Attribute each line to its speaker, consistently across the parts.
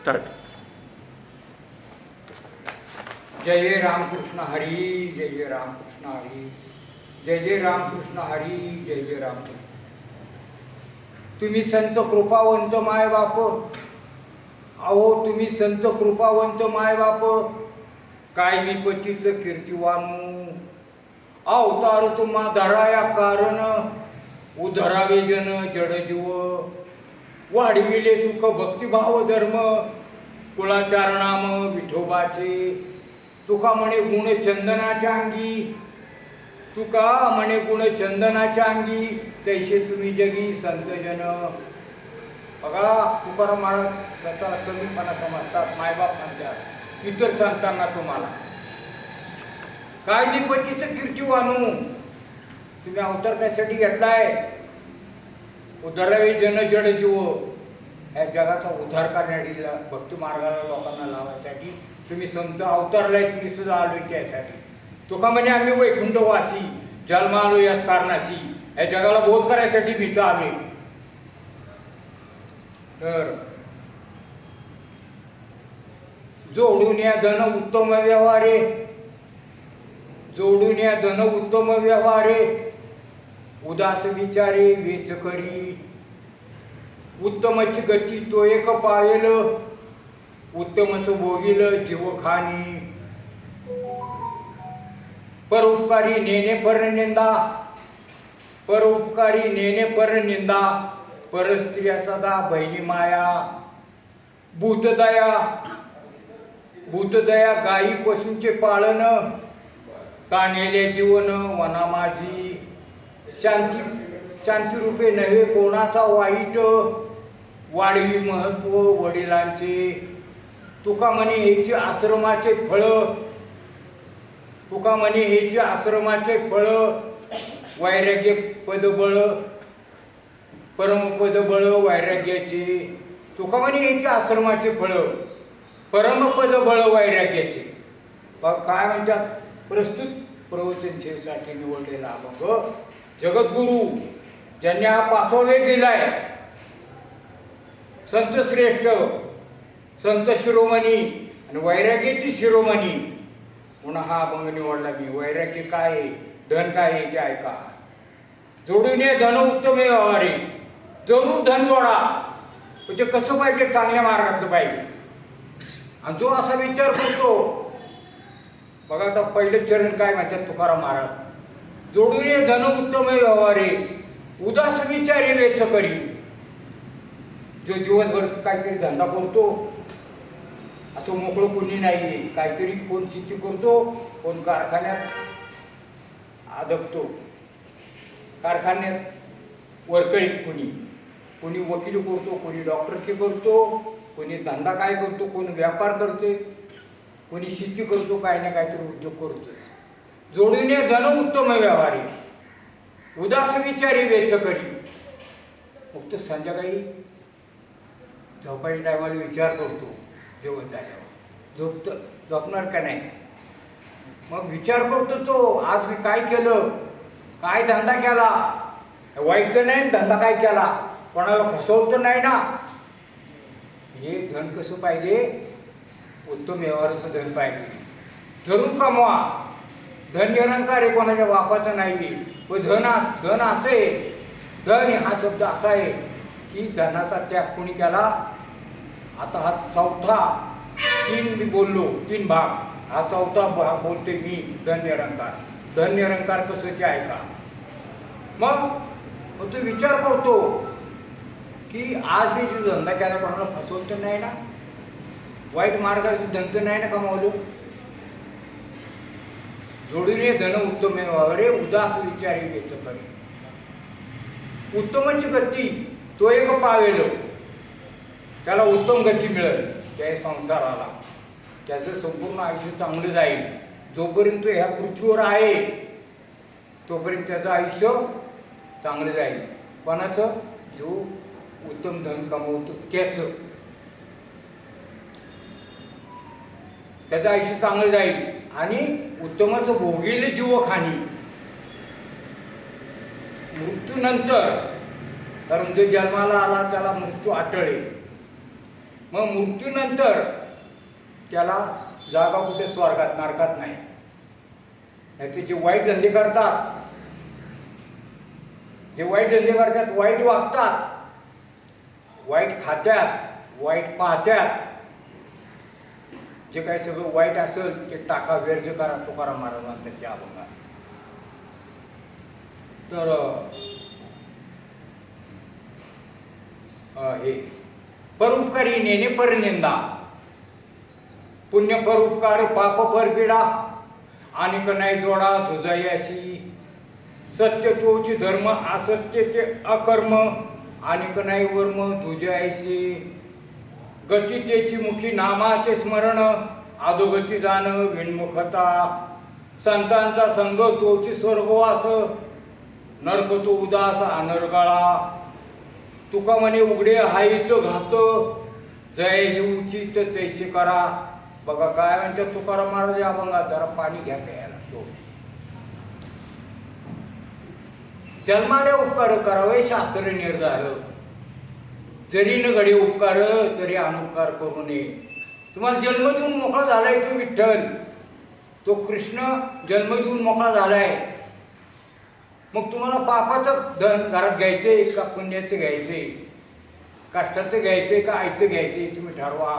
Speaker 1: Start.
Speaker 2: जय जय रामकृष्ण हरी, जय जय रामकृष्ण हरी, जय जय रामकृष्ण हरी, जय जय रामकृष्ण. तुम्ही संत कृपावंत माय बाप, अहो तुम्ही संत कृपावंत माय बाप, काय मी पतित कीर्तिवानू, अवतार तुम्हा धराया कारण, उधरावे जन जडजीव, वाढविले सुख भक्तिभाव धर्म, कुळाचारणाम विठोबाचे, तुका म्हणे गुण चंदनाच्या अंगी, तुका म्हणे गुण चंदनाच्या अंगी, तैसे तुम्ही जगी संतजन. बघा तुकाराम महाराज स्वतःला कमीपणा समजतात, मायबाप म्हणतात इतर संतांना तुम्हाला काय निपतीचं कीर्तिवानू, तुम्ही अवतार त्यासाठी घेतलाय, उद्धारावे जन जड जीव, या जगाचा उद्धार करण्यासाठी भक्ती मार्गाला लोकांना लावायसाठी तुम्ही संत अवतारलाय, तुम्ही सुद्धा आलोय त्यासाठी. तुका म्हणे आम्ही वैकुंठवासी, जन्म आलो याच कारणाशी, या जगाला बोध करायसाठी मी तर आले. तर जोडून या धन उत्तम व्यवहारे, जोडून या धन उत्तम व्यवहारे, उदास विचारे वेच करी, उत्तमची गती तो एक पावेल, उत्तमच भोगील जीव खाणी, परोपकारी नेने पर निंदा, परोपकारी नेने पर निंदा, परस्त्रिया सदा बहिणी माया, भूतदया, भूतदया गायी पशूंचे पाळन, तानेले जीवन वना माझी, शांती शांती रूपे नव्हे कोणाचा वाईट, वाढवी महत्व वडिलांचे, तुका म्हणे हेचे आश्रमाचे फळ, तुका म्हणे हेचे आश्रमाचे फळ, वैराग्य पदबळ, परमपद बळ वैराग्याचे, तुका म्हणे हेचे आश्रमाचे फळ, परमपद बळ वैराग्याचे. बघ काय म्हणतात, प्रस्तुत प्रवचन सेवेसाठी निवडलेला अभंग जगद्गुरु ज्यांनी हा 5वा वेग दिलाय, संत श्रेष्ठ, संत शिरोमणी आणि वैराग्याची शिरोमणी म्हणून हा अभंग निवडला मी. वैराग्य काय आहे, धन काय आहे ते ऐका. जोडून ये धन उत्तम व्यवहारे, जरूर धन जोडा, म्हणजे कसं पाहिजे, चांगल्या मार्गातलं पाहिजे. आणि जो असा विचार करतो, बघा आता पहिलं चरण काय म्हणतात तुकाराम महाराज, जोडून ये धन उत्तम व्यवहारे, उदास विचारे वेच करी. जो दिवसभर काहीतरी धंदा करतो, असं मोकळं कोणी नाही, काहीतरी कोण शेती करतो, कोण कारखान्यात आदबतो, कारखान्यात वरकरीत कोणी, कोणी वकिली करतो, कोणी डॉक्टरकी करतो, कोणी धंदा काय करतो, कोणी व्यापार करते, कोणी शेती करतो, काही ना काहीतरी उद्योग करतोच. जोडून ये धन उत्तम व्यवहारी, उदास विचारी वेच करी. फक्त संध्याकाळी झोपायच्या टायमाला विचार करतो, जेवण झाल्यावर झोपणार का नाही, मग विचार करतो तो आज मी काय केलं, काय धंदा केला, वाईट तर नाही धंदा काय केला, कोणाला फसवत नाही ना. हे धन कसं पाहिजे, उत्तम व्यवहाराचं धन पाहिजे, जरूर कमवा. धन निरंकार आहे, कोणाच्या बापाचं नाही. व धन असे, धन हा शब्द असा आहे की धनाचा त्याग कोणी केला. आता हा चौथा, 3 मी बोललो, 3 भाग, हा चौथा भाग बोलतोय मी. धन निरंकार, धन निरंकार कसं ते ऐका. मग तो विचार करतो की आज मी जो धंदा केला कोणाला फसवत नाही ना, वाईट मार्गाचं धंद नाही ना कमावलं. जोडून ये धन उत्तम व्यवहारे, उदास विचारी वेच करी. उत्तमची गती तो एक पावेल, त्याला उत्तम गती मिळेल त्या संसाराला, त्याचं संपूर्ण आयुष्य चांगलं जाईल. जोपर्यंत ह्या पृथ्वीवर आहे तोपर्यंत त्याचं आयुष्य चांगलं जाईल. कोणाचं, जो उत्तम धन कमवतो त्याचं आयुष्य चांगलं जाईल. आणि उत्तमाचं भोगील जीव खाणी, मृत्यूनंतर, कारण जो जन्माला आला त्याला मृत्यू अटळ आहे, मग मृत्यूनंतर त्याला जागा कुठे स्वर्गात नरकात नाही. नाही जे वाईट धंदे करतात, जे वाईट धंदे करतात, वाईट वागतात, वाईट खात्यात, वाईट पाहत्यात, जे काही सगळं वाईट असेल ते टाका व्यर्थ करा, तुकाराम महाराज म्हणतात त्या अभंगात. तर हे परोपकारी नेने पर निंदा, पुण्य परोपकार पाप पर पीडा, आणि नाही जोडा तुझयाशी, सत्य तोच धर्म असत्य ते अकर्म, आणि नाही वर्म तुझ्याशी, गती तेची मुखी नामाचे स्मरण, अधोगती जाण विणमुखता, संतांचा संग तोची स्वर्गवास, नरक तो उदास अनर्गळा, तुका म्हणे उघडे हाईत घात, जय जे उचित तैसे करा. बघा काय म्हणतात तुकाराम महाराज या अभंगात. जरा पाणी घ्या प्यायला. तो जन्माले उपकार करावे शास्त्र निर्धार, तरी न घडी उपकार तरी अनुपकार करू नये. तुम्हाला जन्म देऊन मोकळा झालाय तो विठ्ठल, तो कृष्ण जन्म देऊन मोकळा झालाय. मग तुम्हाला पापाचं धन घरात घ्यायचे का पुण्याचं घ्यायचे, कष्टाचं घ्यायचे का आयतं घ्यायचे, तुम्ही ठरवा.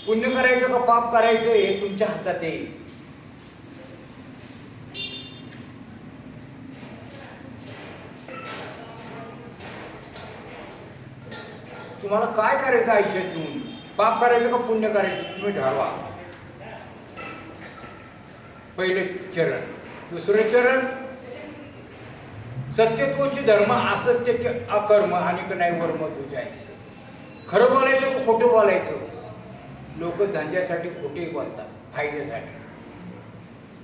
Speaker 2: पुण्य करायचं का पाप करायचं हे तुमच्या हातात आहे. तुम्हाला काय करायचं आयुष्यातून, पाप करायचं का पुण्य करायचं तुम्ही ठरवा. पहिले चरण. दुसरे चरण सत्यत्वचे धर्म असत्य ते अकर्म, आणि नाही वर्म तुझ्याचं. खरं बोलायचं का खोटं बोलायचं. लोक धंद्यासाठी खोटे बोलतात, फायद्यासाठी.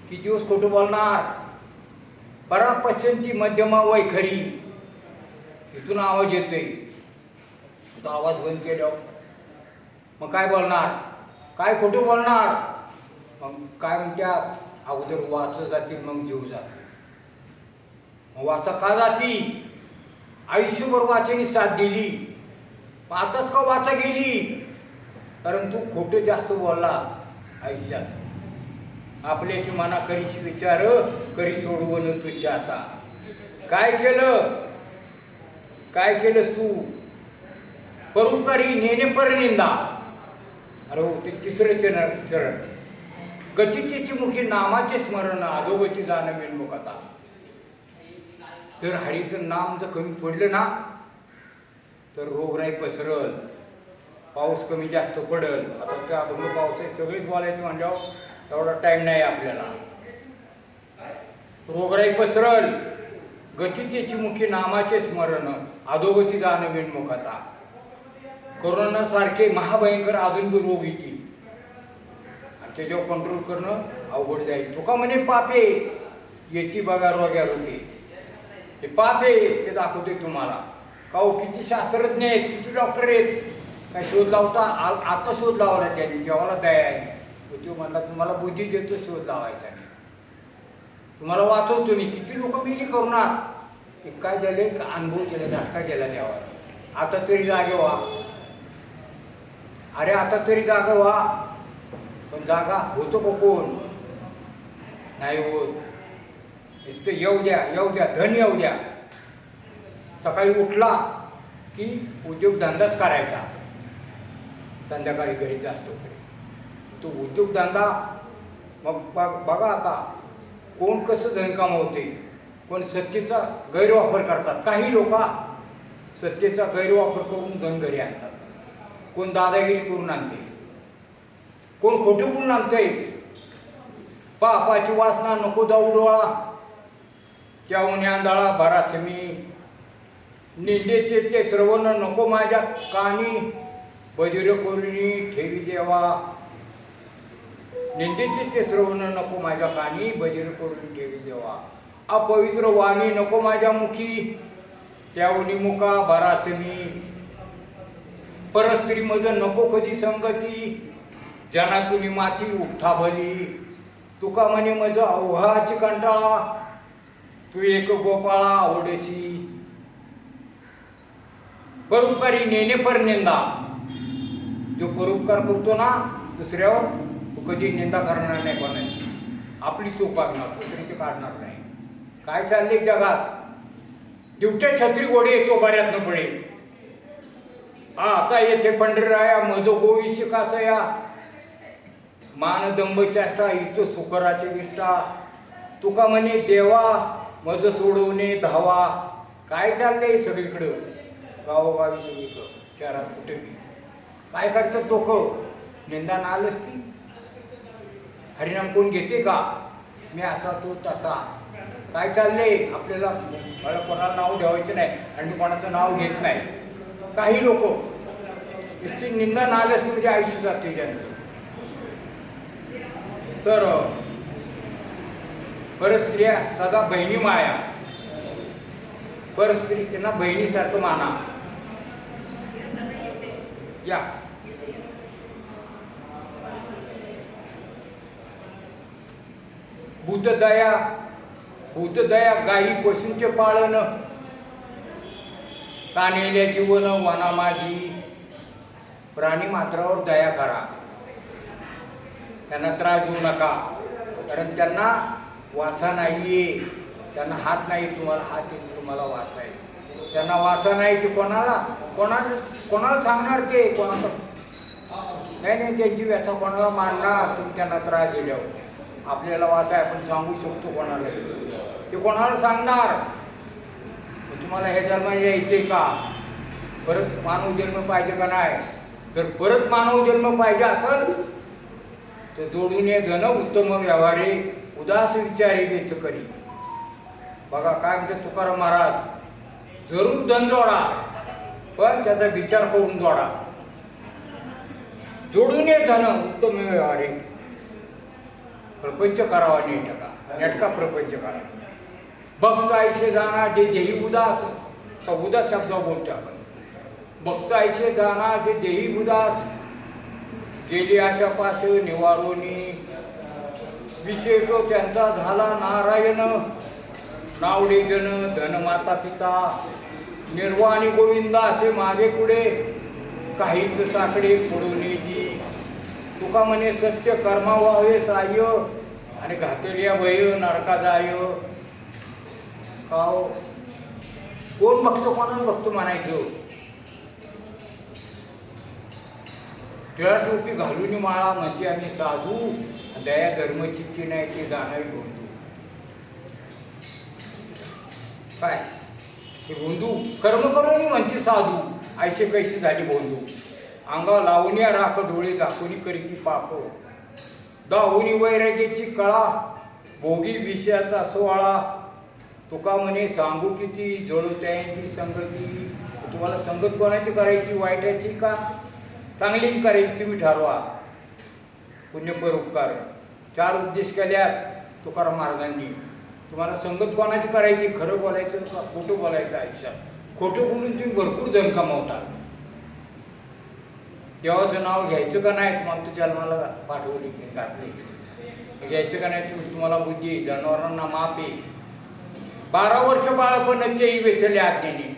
Speaker 2: किती दिवस खोटं बोलणार. परा पश्चंती मध्यमा वैखरी, इथून आवाज येतोय, तो आवाज बंद केल्यावर मग काय बोलणार, काय खोटं बोलणार. मग काय म्हणत्या अगोदर वाच जातील मग जीव जातो. मग वाचा का जाती, आयुष्यभर वाचेने साथ दिली, आताच का वाचा गेली, कारण तू खोटं जास्त बोललास आयुष्यात. आपल्याची मना करीशी विचार करी सोडवून तुझ्या आता. काय केलं, काय केलंस तू. परोपकारी नेने पर निंदा. अरे हो ते तिसरं चरण. गती त्याची मुखी नामाचे स्मरण, अधोगती जाणं विणमुखता. तर हरीचं नाम जर कमी पडलं ना तर रोगराई पसरल, पाऊस कमी जास्त पडल. आता त्या अभंग पाऊस आहे सगळेच बोलायचं म्हणल्यावर तेवढा टाईम नाही आपल्याला. रोगराई पसरल, गती त्याची मुखी नामाचे स्मरण, अधोगती जाणं विणमुखता. कोरोनासारखे महाभयंकर अजून बी रोग येतील आणि त्याच्यावर कंट्रोल करणं अवघड जाईल. तुका म्हणे पापे येते बघा रोग्या रोगी, हे पाप आहे ते दाखवते तुम्हाला. का हो किती शास्त्रज्ञ आहेत, किती डॉक्टर आहेत, काय शोध लावता. आता शोध लावला त्यांनी, जेव्हाला दया आहे तो म्हणला तुम्हाला बुद्धी देतो शोध लावायचा, तुम्हाला वाचवतो मी. किती लोक मी करणार. ते काय झाले का अनुभव केला, झटका गेला देवा. आता तरी जागे व्हा, अरे आता तरी जागा व्हा. पण जागा होतो का कोण, नाही होत. नुसतं येऊ द्या, येऊ द्या, धन येऊ द्या. सकाळी उठला की उद्योगधंदाच करायचा, संध्याकाळी घरीच असतो तो उद्योगधंदा. मग बघा आता कोण कसं धन कमावते. कोण सत्तेचा गैरवापर करतात, काही लोक सत्तेचा गैरवापर करून धन घरी आणतात. कोण दादागिरी करून आणते, कोण खोटं करून आणते. पापाची वासना नको जाऊ डोळा, त्याहून आंधळा भराच मी. निंदेचे ते श्रवण नको माझ्या कानी, बजीर कोणी ठेवी देवा. निंदेचे ते श्रवण नको माझ्या कानी, बजीर करून ठेवी देवा. अपवित्र वाणी नको माझ्या मुखी, त्याहून मुका भराच मी. परस्त्री मध्ये नको कधी संगती, जनातुनी माती उठा भली. तुका म्हणे मज अवघाची कंटाळा, तू एक गोपाळा आवडशी. परोपकारी नेने पर निंदा, जो परोपकार करतो ना दुसऱ्यावर, तो कधी निंदा करणार नाही कोणाची, आपली चूक काढणार, दुसऱ्याची काढणार नाही. काय चाललंय जगात? दिवट्या छत्री गोडे येतो बऱ्यात न पडे. हा आता येथे पंढरीराया मज गोवी शिकासया, मान दंभ चाष्टा इतो सुकराचे विष्टा, तुका म्हणे देवा मज सोडवणे धावा. काय चाललंय सगळीकडं, गावोगावी सगळीकडं, शहरात कुठे काय करतात लोक? निंदा नाल असती. हरिनाम कोण घेते का? मी असा तो तसा. काय चाललंय आपल्याला? मला कोणाला नाव ठेवायचं नाही आणि मी कोणाचं नाव घेत नाही. काही लोक नुसती निंदा नाल असते म्हणजे आयुष्य जाते त्यांचं. तर बरं स्त्रिया सदा बहिणी माया, बरं स्त्री त्यांना बहिणीसारखं माना. या भूतदया, भूतदया गायी पशूंचे पाळण, कानेल्या जीवन वना माझी. प्राणी मात्रावर दया करा, त्यांना त्रास देऊ नका, कारण त्यांना वाचा नाहीये, त्यांना हात नाही, तुम्हाला हात येतो, तुम्हाला वाचा आहे. त्यांना वाचा नाही ते कोणाला कोणाला सांगणार? ते कोणाला नाही, त्यांची व्यथा कोणाला मांडणार? तुम्ही त्यांना त्रास दिल्यावर. आपल्याला वाचाय आपण सांगू शकतो कोणाला, ते कोणाला सांगणार? तुम्हाला हे जन्म यायचे का? परत मानव जन्म पाहिजे का नाही? जर परत मानव जन्म पाहिजे असेल तर जोडून ये धन उत्तम व्यवहारे, उदास विचारी वेच करी. बघा काय म्हणते तुकाराम महाराज, जरूर धन जोडा पण त्याचा विचार करून जोडा. जोडून ये धन उत्तम व्यवहारे, प्रपंच करावा नेटका प्रपंच करा. भक्त ऐसे जाना जे देही उदास, तर उदास शब्द बोलतो आपण. भक्त ऐसे जाना जे देही उदास, गेली आशापास निवारोनी, विषय तो त्यांचा झाला नारायण. नावडे जन धन माता पिता, निर्वाणी गोविंदा असे मागे पुढे, काहीच साकडे पडून जी. तुका म्हणे सत्य कर्मा व्हावे साह्य, आणि घातल्या भय नरका जाय. काव कोण भक्त कोणाला भक्त म्हणायचं? टिळा टोपी घालून माळा म्हणते आम्ही साधू, दया धर्म चित्ती नाही ते जाणावी बंधू. काय ते बंधू कर्म करून म्हणते साधू, ऐसे कैसे झाली बंधू. अंगा लावून या राख डोळे झाकून करीची पाप, दाहुनी वैराग्याची कळा, भोगी विषयाचा सोहळा. तुका म्हणे सांगू किती जळू त्यांची संगती. तुम्हाला संगत कोणाची करायची, वाईटाची का चांगली करायची तुम्ही ठरवा. पुण्य परोपकार 4 उद्देश केल्यात तुकाराम महाराजांनी. तुम्हाला संगत कोणाची करायची, खरं बोलायचं का खोटं बोलायचं आयुष्यात? खोटं बोलून तुम्ही भरपूर धन कमावता. देवाचं नाव घ्यायचं का नाही? तुम्हाला तू जन्माला पाठवली घातली, घ्यायचं का नाही? तुम्हाला बुद्धी, जनावरांना माप आहे. 12 वर्ष बाळपण तेही वेचले आज्ञेने.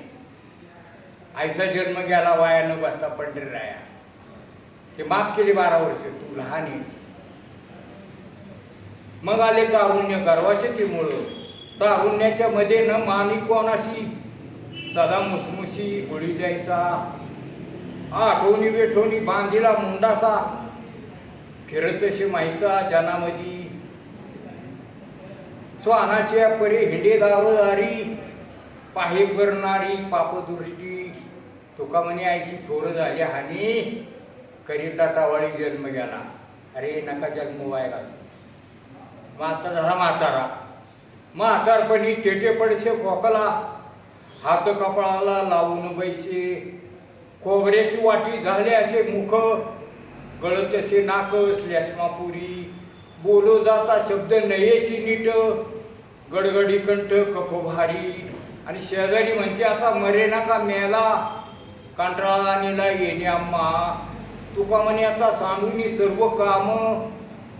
Speaker 2: आईचा जन्म गेला वाया न बसता पंढरीराया, ते माफ केले 12 वर्ष, तू लहान आहेस. मग आले तारुण्य, गर्वाचे ते मुळ. तारुण्याच्या मध्ये न मानी कोणाशी, सदा मुसमुशी गोळी जायचा. आठवणी वेठवणी बांधिला मुंडासा, फिरतसे माईसा जनामधी. स्वानाच्या परी हिंडे गावदारी, पाहे करणारी पापदृष्टी. तुका म्हणे आईशी थोर झाली हानी, करिता टावाळी जन्म गेला. अरे नका जन्म वाया घालू. माता झाला म्हातारा, म्हातारपणी टेटे पडसे खोकला, हात कपाळाला लावून बैसे. खोबऱ्याची वाटी झाले असे मुख, गळत असे नाक श्लेष्मापुरी. बोलो जाता शब्द नयेची नीट, गडगडी कंठ कफ भारी. आणि शेजारी म्हणते आता मरे नका मेला, कंटाळा आणला येणे आम्हा. तुका म्हणे आता सांगूनी सर्व काम,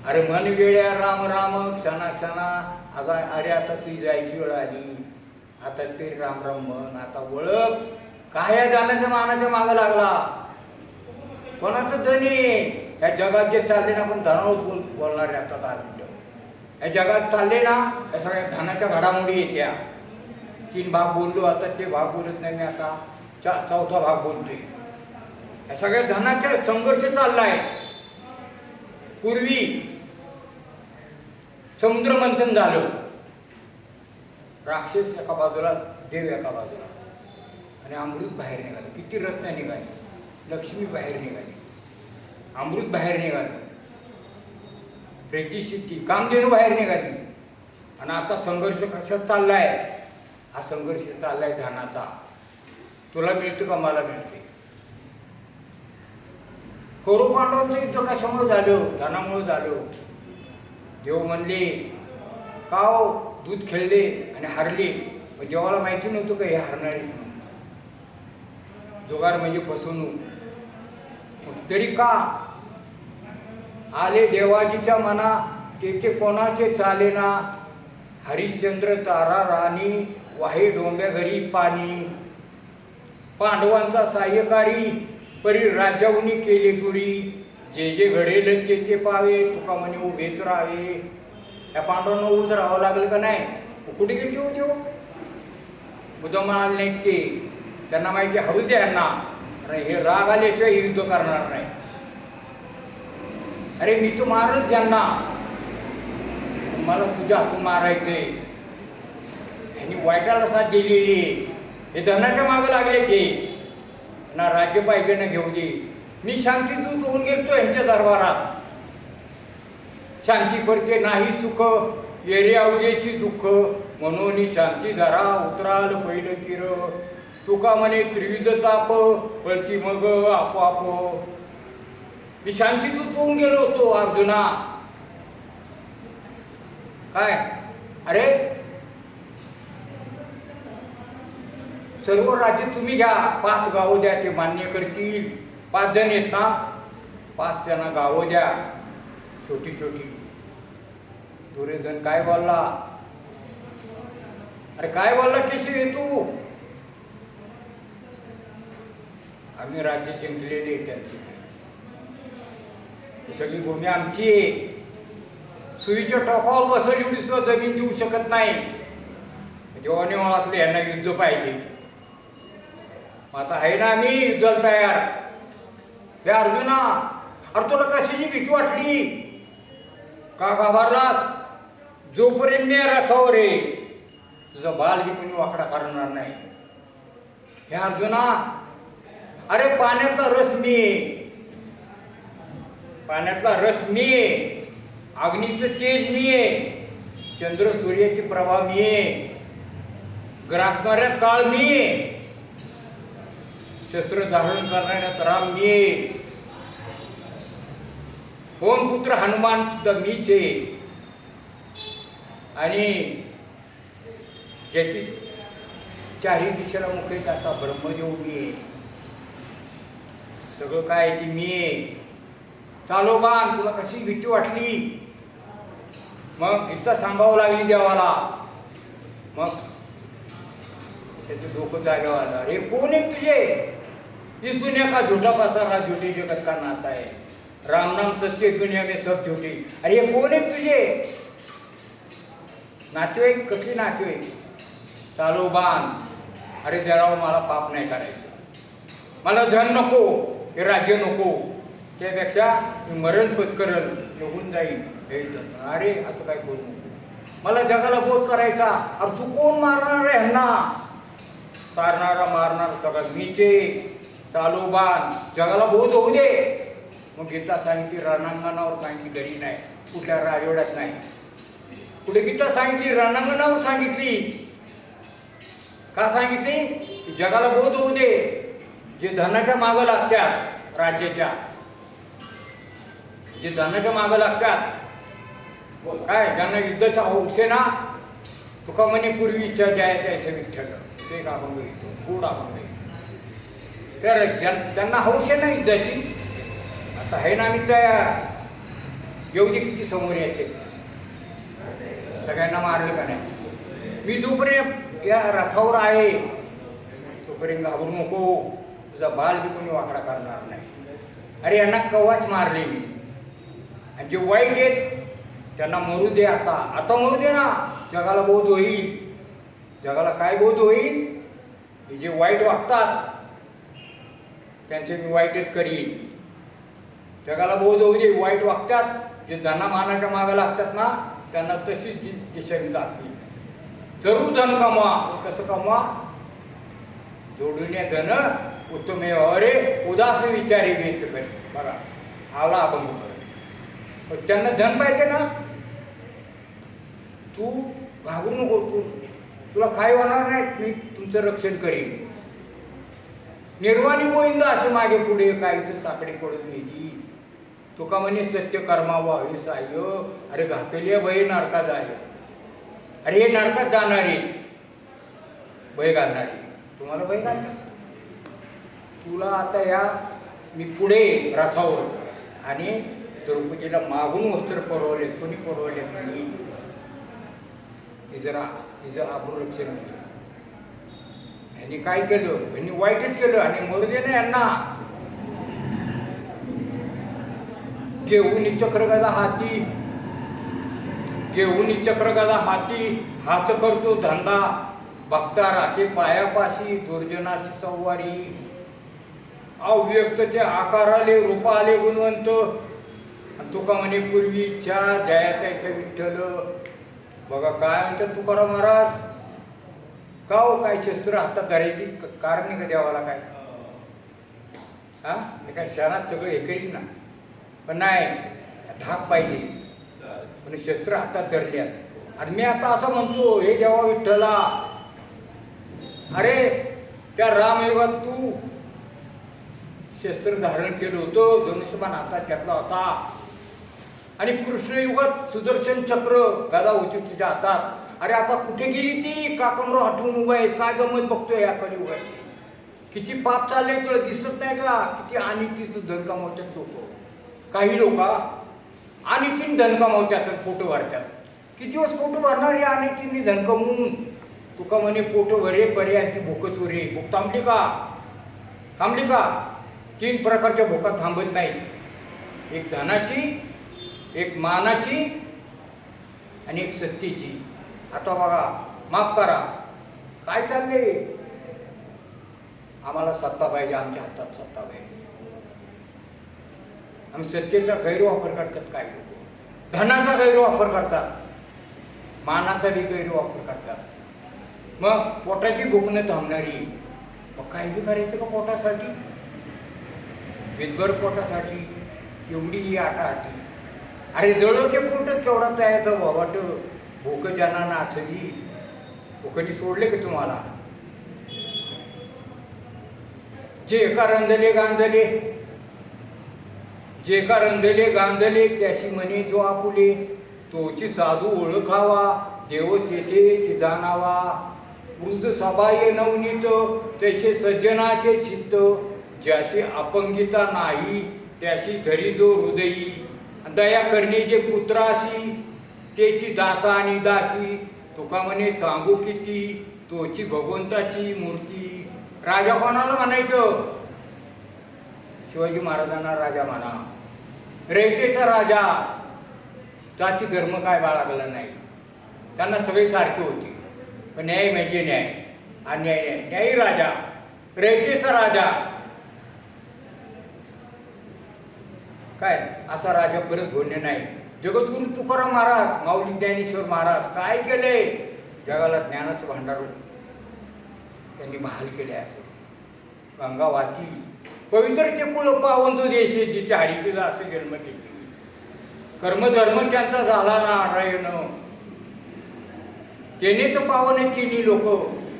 Speaker 2: अरे मन वेळ्या राम राम क्षणा क्षणा. अरे आता तुझी जायची वेळ आली, आता तरी राम राम म्हण. आता ओळख काय जाण्याच्या मानाच्या मागं लागला. कोणाचं धन आहे? या जगात जे चालले ना, आपण धनावर बोलणार आहे आता 10 मिनिटं. या जगात चालले ना, या सगळ्या धनाच्या घडामोडी येत्या. 3 भाग बोललो, आता ते भाग बोलत नाही मी, आता चौथा भाग बोलतोय. या सगळ्या धनाचा संघर्ष चाललाय. पूर्वी समुद्र मंथन झालं, राक्षस एका बाजूला, देव एका बाजूला, आणि अमृत बाहेर निघालं. किती रत्न निघाली, लक्ष्मी बाहेर निघाली, अमृत बाहेर निघालं, प्रेती सिद्धी कामधेनू बाहेर निघाली. आणि आता संघर्ष कशात चाललाय? हा संघर्ष चाललाय धनाचा. तुला मिळतं का? मला मिळते. कौरव पांडवांचं युद्ध कशामुळे झालं? धनामुळे झालं. देव म्हणले का हो, दूध खेळले आणि हारले. मग देवाला माहिती नव्हतं का हे हारणारे? जुगार म्हणजे फसवणूक. तरी का आले देवाजीच्या मना, तेथे कोणाचे चालेना. हरिश्चंद्र तारा राणी, वाहे डोंब्या घरी पाणी. पांडवांचा साह्यकारी, परी राज्याहुनी केले दुरी. जे जे घडेल ते ते पावे, तुका म्हणे उभेच राहावे. या पांडवांना उभं राहावं लागलं का नाही? कुठे गेले होते हो? मुद्दाम आले नाहीत ते. त्यांना माहिती हरू द्या यांना, हे राग आल्याशिवाय युद्ध करणार नाही. अरे मी तो मारल त्यांना, मला तुझ्या हातून मारायचंय. यांनी वाईटाला साथ दिलेली. हे धनाच्या मागं लागले ते. ना राज्य पाहिजे ना घेऊ दे. मी शांतीदूत होऊन गेलतो यांच्या दरबारात. शांती परते नाही सुख, येरे अवघेची दुःख. म्हणून शांती धरा उतराल पहिलं तीर. तुका म्हणे त्रिविध ताप, पळती मग आपोआप. मी शांतीदूत होऊन गेलो होतो अर्जुना. काय? अरे सर्व राज्य तुम्ही घ्या, 5 गावं द्या, ते मान्य करतील. 5 जण आहेत ना, 5 त्यांना गावं द्या, छोटी छोटी. दुर्योधन काय बोलला? अरे काय बोलला केशव तू? आम्ही राज्य जिंकलेले त्यांची, ही सगळी भूमी आमची आहे. सुईच्या टोकावर बसल एवढी सुद्धा जमीन देऊ शकत नाही. जेव्हा निवाळातले यांना युद्ध पाहिजे. आता आहे ना आम्ही युद्धाला तयार. हे अर्जुना, अरे तुला कशाची भीती वाटली? का घाबरलास? जोपर्यंत मी रथावर आहे, तुझा बालही कोणी वाकडा करणार नाही. हे अर्जुना, अरे पाण्यातला रस मी आहे, पाण्यातला रस मी आहे, अग्नीचं तेज मी आहे, चंद्र सूर्याची प्रभा मी आहे, ग्रासणाऱ्या काळ मी आहे, शस्त्र धारण करणाऱ्यात राम मी आहे, पवन पुत्र हनुमान सुद्धा मीच आहे. आणि ज्याची 4ही दिशेला मुख आहे असा ब्रह्मदेव मी आहे. सगळं काय ती मी आहे. चालोबान, तुला कशी भीती वाटली? मग गीता सांगावं लागली देवाला. मग त्याचं डोकं जागेवर आलं. अरे कोण आहे तुझे? इस दुनिया का झूठा पसारा, झूठी जगत का नाता है, राम नाम सत्य दुनिया में सब झूठी. अरे हे कोण आहे तुझे? नातेवाईक? कसली नातेवाईक? चालोबान, अरे जरा मला पाप नाही करायचं, मला धन नको, हे राज्य नको, त्यापेक्षा मी मरण पत्करल, निघून जाईल. अरे असं काय करू नको, मला जगाला बोध करायचा. अरे तू कोण मारणार आहे ह्यांना? तारणारा मारणार सगळं मीचे. चालोबान, जगाला बोध होऊ दे. मग गीता सांगितली रणांगणावर सांगितली, घरी नाही, कुठल्या राजवाड्यात नाही. पुढे गीता सांगितली रणांगणावर सांगितली. का सांगितली? की जगाला बोध होऊ दे. जे धनाच्या मागं लागतात, राज्याच्या, जे धनाच्या मागं लागतात, काय ज्यांना युद्धाचा हौस आहे ना, तुका म्हणे पूर्वी इच्छा द्यायचं आहे विठ्ठल, ते का अभंग येतो, गोड अभंग येतो. तर त्यांना हौस आहे ना युद्धाची. आता आहे ना आम्ही तयार. एवढी किती समोर येते, सगळ्यांना मारलं का नाही? मी जोपर्यंत या रथावर आहे तोपर्यंत घाबरू नको, तुझा बाल बी कोणी वाकडा करणार नाही. अरे यांना कवाच मारले मी. आणि जे वाईट आहेत त्यांना मरू दे. आता मरू दे ना. जगाला बोध होईल. जगाला काय बोध होईल? हे जे वाईट वागतात त्यांचे मी वाईटच करीन. जगाला बोध होऊ दे. वाईट वागतात जे धनामानाच्या मागं लागतात ना त्यांना तशीच दिशा मी दाखवी. जरूर धन कमवा. कसं कमवा? जोडून धन उत्तमे अरे उदास विचारी वेच करी. बघा आला अभंग करत. पण त्यांना धन पाहिजे ना. तू घाबरू नको. तुला काय होणार नाही. मी तुमचं रक्षण करीन. निर्वाणी गोविंद असे मागे पुढे काहीच साकडे पडून नेली. तुका म्हणे सत्य कर्मा व्हावे साह्य. अरे घातली भय नरकात आहे. अरे हे नरकात जाणारे भय घालणारे. तुम्हाला भय घालतात. तुला आता या मी पुढे रथावर आणि द्रौपदीला मागून वस्त्र पुरवले. कोणी पुरवले? मी. तिचं अभुरक्षण केलं. ह्यांनी काय केलं? ह्यांनी वाईटच केलं. आणि मरू दे ना यांना. घेऊन चक्रगदा हाती. घेऊन चक्रगदा हाती. हाच करतो धंदा. भक्ता राखे पायापाशी. दुर्जनाशी संवारी. अव्यक्त ते आकाराले रूपाले गुणवंत. तुका म्हणे पूर्वी इच्छा जयाचा विठ्ठल. बघा काय म्हणतात तुकाराम महाराज. का हो काय शस्त्र हातात धरायची कारण नाही का देवाला? काय हा मी काय शहरात सगळं हे करीन ना. पण नाही धाक पाहिजे. पण शस्त्र हातात धरल्यात. आणि मी आता असं म्हणतो हे देवा विठ्ठला. अरे त्या रामयुगात तू शस्त्र धारण केलं होतं. धनुष्यबाण हातात घेतला होता. आणि कृष्णयुगात सुदर्शन चक्र गदा होती तुझ्या हातात. अरे आता कुठे गेली ती? का कमरो हटवून उभा आहेस? काय गमत बघतोय या कलियुगाची? किती पाप चालले तुला दिसत नाही का? किती आणि तिचं धन कमावतात लोक. काही लोक आणि तीन धन कमावतात पोटं भरतात. किती दिवस पोटं भरणार या आणि तिन्ही धन कमवून? तुका म्हणे पोटं भरे परे आणि ती भूकच उरे. भूक थांबली का? थांबली का? 3 प्रकारच्या भूका थांबत नाही. एक धनाची, एक मानाची आणि एक सत्तेची. आता बघा माफ करा काय चालले? आम्हाला सत्ता पाहिजे. आमच्या हातात सत्ता पाहिजे. आम्ही सत्तेचा गैरवापर करतात काही लोक. धनाचा गैरवापर करतात. मानाचा बी गैरवापर करतात. मग पोटाची भूक न थांबणारी. मग काही बी करायचं का पोटासाठी? विदभर पोटासाठी एवढी आटाआटी. अरे जळवते पोट केवढा तयाचं वाट. भूक ज्यांना नाचली. भूकनी सोडले का तुम्हाला? जे का रंधले गांधले. जे का रंधले गांधले त्याशी म्हणे जो आपुले. तोची साधू ओळखावा. देव तेथे जाणावा. वृद्ध सभा ये नवनीत. तसे सज्जनाचे चित्त. ज्याशी अपंगिता नाही त्याशी धरी जो हृदयी. दया करणे जे पुत्राशी त्याची दासा आणि दासी. तुका म्हणे सांगू किती तोची भगवंताची मूर्ती. राजा कोणाला म्हणायचं? शिवाजी महाराजांना राजा म्हणा. रयतेचा राजा. जाती धर्म काय बाळगला नाही. त्यांना सगळे सारखे होते. पण न्याय म्हणजे न्याय. अन्याय न्याय. न्यायी राजा. रयतेचा राजा. काय असा राजा परत होणे नाही. जगद्गुरु तुकाराम महाराज, माऊली ज्ञानेश्वर महाराज काय केले? जगाला ज्ञानाचं भांडार त्यांनी बहाल केले. असं गंगा वाती पवित्रचे कुळ पावंतो देशे. जिथे हरिकेला असं जन्म घेतली. कर्मधर्म त्यांचा झाला नारायण. तेनेच पावन तिन्ही लोक.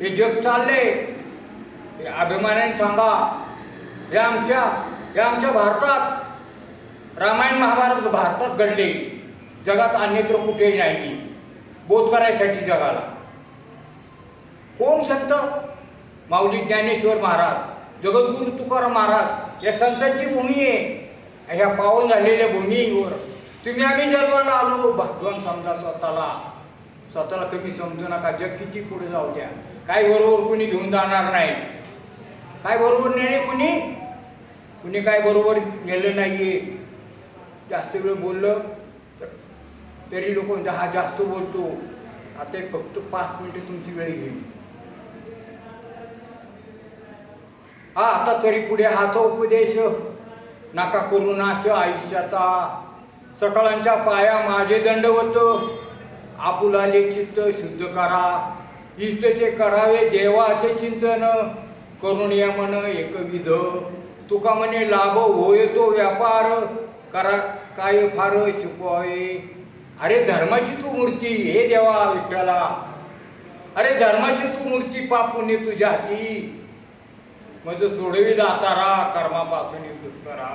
Speaker 2: हे जग चालले. हे अभिमानाने सांगा. हे आमच्या भारतात रामायण महाभारत भारतात घडले. जगात अन्यत्र कुठेही नाही. बोध करायसाठी जगाला. कोण संत? माऊली ज्ञानेश्वर महाराज, जगद्गुरु तुकाराम महाराज. या संतांची भूमी आहे. ह्या पावन झालेल्या भूमीवर तुम्ही आम्ही जन्माला आलो. भाग्यवान समजा स्वतःला कमी समजू नका. जग किती पुढे जाऊ द्या. काय बरोबर कुणी घेऊन जाणार नाही. काय बरोबर नेणे कुणी कुणी काय बरोबर गेलं नाही आहे. जास्त वेळ बोललं तर तरी लोक म्हणतात हा जास्त बोलतो. आता एक फक्त 5 मिनिटं तुमची वेळ घेईल. हा आता तरी पुढे हाचा उपदेश नका करू नाश आयुष्याचा. सकाळांच्या पाया माझे दंडवत. आपुलाले चित्त शुद्ध करा. इष्टचे करावे देवाचे चिंतन. करुणिया मन एकविध. तुका म्हणे लाभ होय तो व्यापार. करा काय फार शिकवावे. अरे धर्माची तू मूर्ती हे देवा विठ्ठला. अरे धर्माची तू मूर्ती पाप पुण्य तुझ्या हाती. मज सोडवी जातारा कर्मापासून दुष्करा.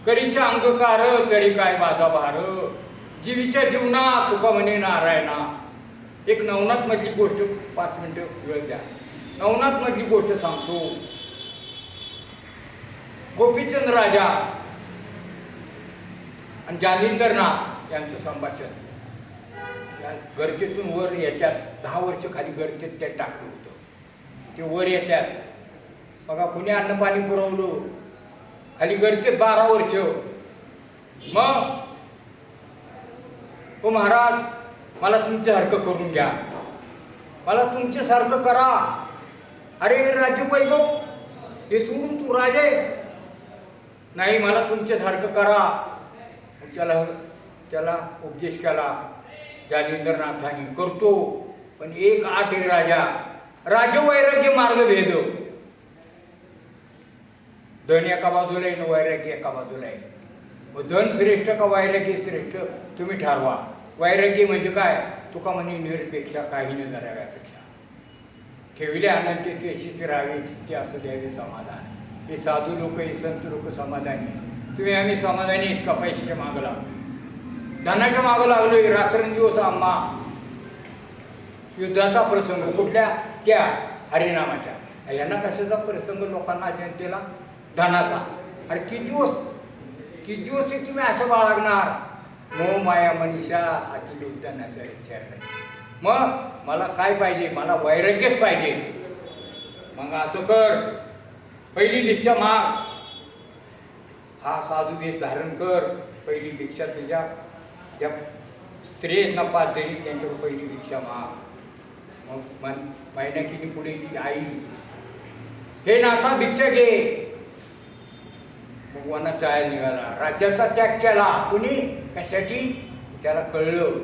Speaker 2: करीच्या अंगकार तरी काय माझा भार. जीवीच्या जीवनात तुका म्हणे नारायणा. एक नवनाथ मधली गोष्ट 5 मिनिटं वेळ द्या. नवनाथ मधली गोष्ट सांगतो. गोपीचंद राजा आणि जालिंदरनाथ यांचं संभाषण. गरजेतून वर येत्यात 10 वर्ष खाली गरजेत त्या टाकलं होतं. ते वर येत्यात. बघा कुणी अन्न पाणी पुरवलं. खाली गरजेत 12 वर्ष. मग हो महाराज मला तुमच्यासारखं करून घ्या. मला तुमच्यासारखं करा. अरे राज्य वैभव हे सोडून तू राजेस. नाही मला तुमच्यासारखं करा. त्याला उपदेश केला जालिंदरनाथांनी. करतो पण एक आठ आहे राजा. राजवैराग्य मार्ग भेद. धन एका बाजूला आहे आणि वैराग्य एका बाजूला आहे. मग धन श्रेष्ठ का वैराग्य श्रेष्ठ तुम्ही ठरवा. वैराग्य म्हणजे काय. तुका म्हणे निरपेक्षा काही न कराव्यापेक्षा. ठेवले अनंत तेशीच राहावे चित्ते असू द्यावे समाधान. हे साधू लोक हे संत लोक समाधानी. तुम्ही आम्ही समाधानी इतका पैशाच्या मागं लागलो. धनाच्या मागं लागलोय रात्रंदिवस. आम्हा युद्धाचा प्रसंग कुठल्या त्या हरिनामाच्या. यांना कशाचा प्रसंग लोकांना जनतेला धनाचा. अरे किती दिवस तुम्ही असं बाळगणार. मोह माया मनीषा अति उद्यान असं विचार नाही. मग मला काय पाहिजे. मला वैराग्यच पाहिजे. मग असं कर पहिली दीक्षा माग. हा साधू वेश धारण कर. पहिली दीक्षा तुझ्या ज्या स्त्री आहेत ना 5 जणी त्यांच्यावर पहिली दीक्षा माग. मग मैनाकीने पुढे ती आई हे नाथा दीक्षा घे. मग वनात जायला निघाला. राज्याचा त्याग केला. कुणी कशासाठी त्याला कळलं.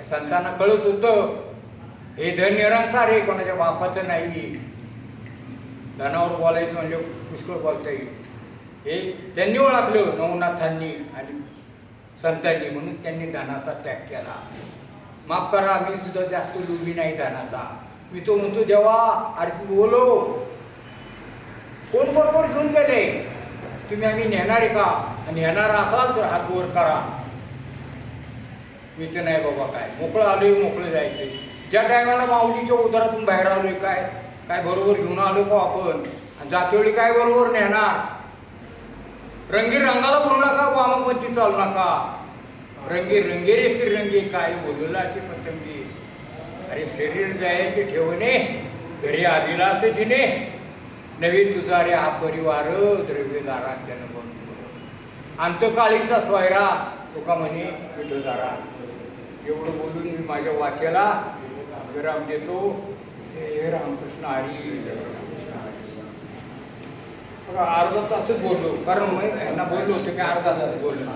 Speaker 2: संतांना कळत होतं हे धन निरंकार आहे कोणाच्या बापाचं नाही. धनावर बोलायचं म्हणजे पुष्कळ बोलता येईल. हे त्यांनी ओळखलं नवनाथांनी आणि संतांनी. म्हणून त्यांनी धनाचा त्याग केला. माफ करा मी सुद्धा जास्त लोभी नाही धनाचा. मी तो म्हणतो देवा अरे बोलो कोण बरोबर घेऊन गेले. तुम्ही आम्ही नेणार आहे का. नेणार असाल तर हात वर करा. मी तर नाही बाबा काय मोकळं आलोय मोकळं जायचंय. ज्या टायमाला माऊलीच्या उदरातून बाहेर आलोय काय बरोबर घेऊन आलो का आपण. जातेवेळी काय बरोबर नेणार. रंगी रंगाला बोलू नका. वामपंथी चालू नका. रंगी रंगेरे श्रीरंगी काय बोलला असे पतंगी. अरे शरीर जायचे ठेवणे घरी आदिला असे जिने. नवी तुझा रे हा परिवार द्रव्यदारात जन्म. अंतकाळीचा सोयरा तुका म्हणे विठोदारा. एवढं बोलून मी माझ्या वाचेला विराम देतो. हे रामकृष्ण हरी. अर्धा तासच बोललो कारण मी त्यांना बोललो होतो की अर्धा तासच बोललो.